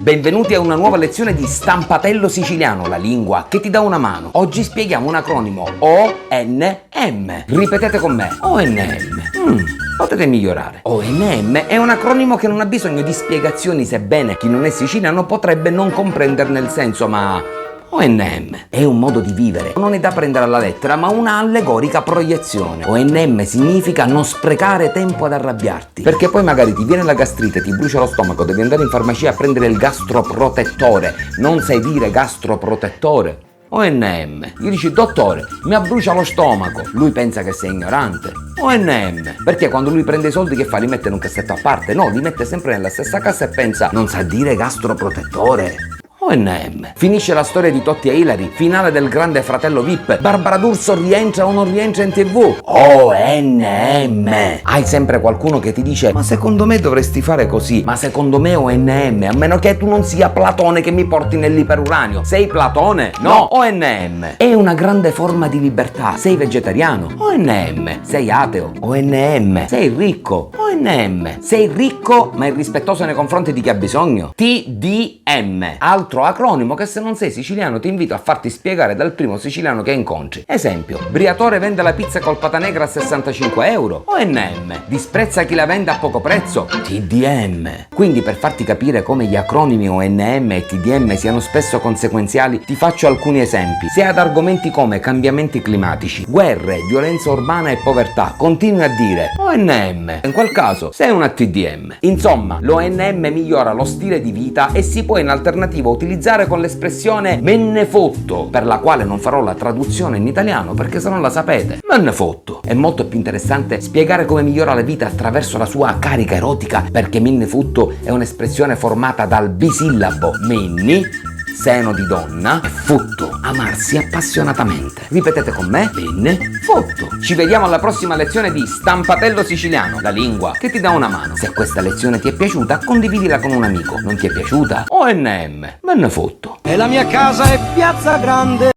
Benvenuti a una nuova lezione di Stampatello Siciliano, la lingua che ti dà una mano. Oggi spieghiamo un acronimo ONM. Ripetete con me, ONM. Potete migliorare. ONM è un acronimo che non ha bisogno di spiegazioni, sebbene chi non è siciliano potrebbe non comprenderne il senso, ma ONM è un modo di vivere, non è da prendere alla lettera, ma una allegorica proiezione. ONM significa non sprecare tempo ad arrabbiarti, perché poi magari ti viene la gastrite, ti brucia lo stomaco, devi andare in farmacia a prendere il gastroprotettore. Non sai dire gastroprotettore? ONM. Gli dici: dottore, mi abbrucia lo stomaco. Lui pensa che sei ignorante. ONM. Perché quando lui prende i soldi che fa? Li mette in un cassetto a parte? No, li mette sempre nella stessa cassa e pensa: non sa dire gastroprotettore. ONM. Finisce la storia di Totti e Hilary, finale del Grande Fratello VIP, Barbara D'Urso rientra o non rientra in TV. ONM. Hai sempre qualcuno che ti dice: ma secondo me dovresti fare così, ma secondo me ONM, a meno che tu non sia Platone che mi porti nell'iperuranio. Sei Platone? No. ONM. È una grande forma di libertà. Sei vegetariano? ONM. Sei ateo? ONM. Sei ricco? ONM. Sei ricco ma irrispettoso nei confronti di chi ha bisogno? TDM. Altro acronimo che, se non sei siciliano, ti invito a farti spiegare dal primo siciliano che incontri. Esempio: Briatore vende la pizza col pata negra a 65 euro. ONM. Disprezza chi la vende a poco prezzo. TDM. Quindi, per farti capire come gli acronimi ONM e TDM siano spesso conseguenziali, ti faccio alcuni esempi. Se ad argomenti come cambiamenti climatici, guerre, violenza urbana e povertà continui a dire ONM, in quel caso sei una TDM. Insomma, l'ONM migliora lo stile di vita e si può in alternativa utilizzare con l'espressione me ne fotto, per la quale non farò la traduzione in italiano perché se non la sapete. Me ne fotto. È molto più interessante spiegare come migliora la vita attraverso la sua carica erotica, perché me ne fotto è un'espressione formata dal bisillabo menni, seno di donna, e futto, amarsi appassionatamente. Ripetete con me: bene, fotto. Ci vediamo alla prossima lezione di Stampatello Siciliano, la lingua che ti dà una mano. Se questa lezione ti è piaciuta, condividila con un amico. Non ti è piaciuta? ONM, me ne fotto. E la mia casa è Piazza Grande.